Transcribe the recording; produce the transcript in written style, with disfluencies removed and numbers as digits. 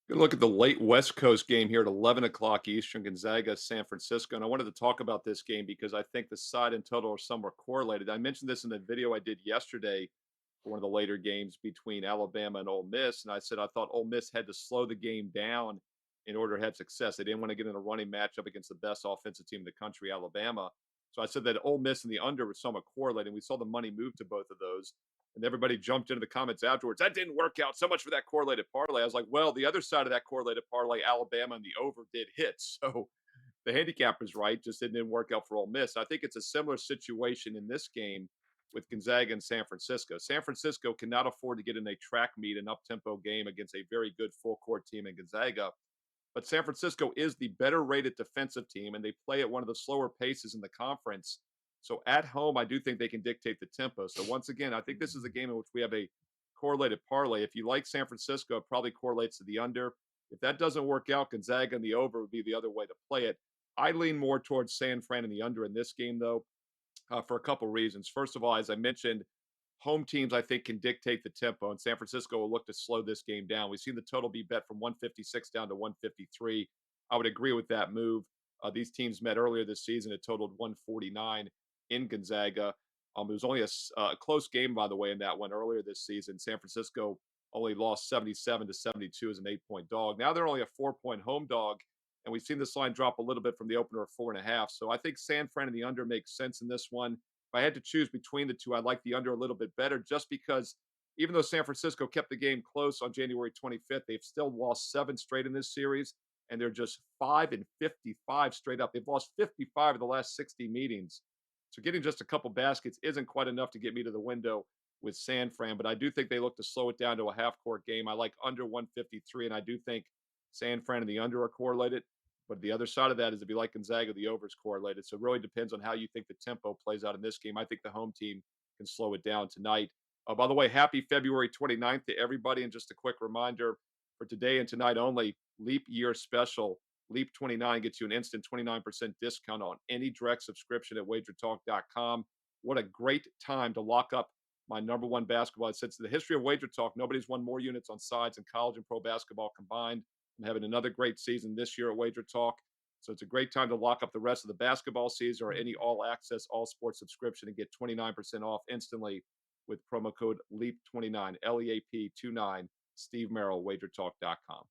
Gonna look at the late West Coast game here at 11 o'clock Eastern, Gonzaga, San Francisco. And I wanted to talk about this game because I think the side and total are somewhat correlated. I mentioned this in the video I did yesterday for one of the later games between Alabama and Ole Miss. And I said I thought Ole Miss had to slow the game down in order to have success. They didn't want to get in a running matchup against the best offensive team in the country, Alabama. So I said that Ole Miss and the under was somewhat correlated. We saw the money move to both of those. And everybody jumped into the comments afterwards. That didn't work out. So much for that correlated parlay. I was like, well, the other side of that correlated parlay, Alabama and the over did hit. So the handicap is right. Just didn't work out for Ole Miss. I think it's a similar situation in this game with Gonzaga and San Francisco. San Francisco cannot afford to get in a track meet, an up tempo game against a very good full court team in Gonzaga. But San Francisco is the better rated defensive team, and they play at one of the slower paces in the conference. So at home, I do think they can dictate the tempo. So once again, I think this is a game in which we have a correlated parlay. If you like San Francisco, it probably correlates to the under. If that doesn't work out, Gonzaga and the over would be the other way to play it. I lean more towards San Fran and the under in this game, though, for a couple reasons. First of all, as I mentioned, home teams, I think, can dictate the tempo, and San Francisco will look to slow this game down. We've seen the total be bet from 156 down to 153. I would agree with that move. These teams met earlier this season. It totaled 149 in Gonzaga. It was only a close game, by the way, in that one earlier this season. San Francisco only lost 77 to 72 as an 8-point dog. Now they're only a 4-point home dog, and we've seen this line drop a little bit from the opener of 4.5. So I think San Fran and the under makes sense in this one. If I had to choose between the two, I like the under a little bit better just because even though San Francisco kept the game close on January 25th, they've still lost 7 straight in this series, and they're just 5-55 straight up. They've lost 55 of the last 60 meetings. So getting just a couple baskets isn't quite enough to get me to the window with San Fran, but I do think they look to slow it down to a half court game. I like under 153, and I do think San Fran and the under are correlated. But the other side of that is if you like Gonzaga, the over is correlated. So it really depends on how you think the tempo plays out in this game. I think the home team can slow it down tonight. By the way, happy February 29th to everybody. And just a quick reminder for today and tonight only, leap year special. Leap 29 gets you an instant 29% discount on any direct subscription at wagertalk.com. What a great time to lock up my number one basketball. Since the history of Wager Talk, nobody's won more units on sides in college and pro basketball combined. I'm having another great season this year at Wager Talk. So it's a great time to lock up the rest of the basketball season or any all access, all sports subscription and get 29% off instantly with promo code LEAP29, LEAP 29, Steve Merrill, wagertalk.com.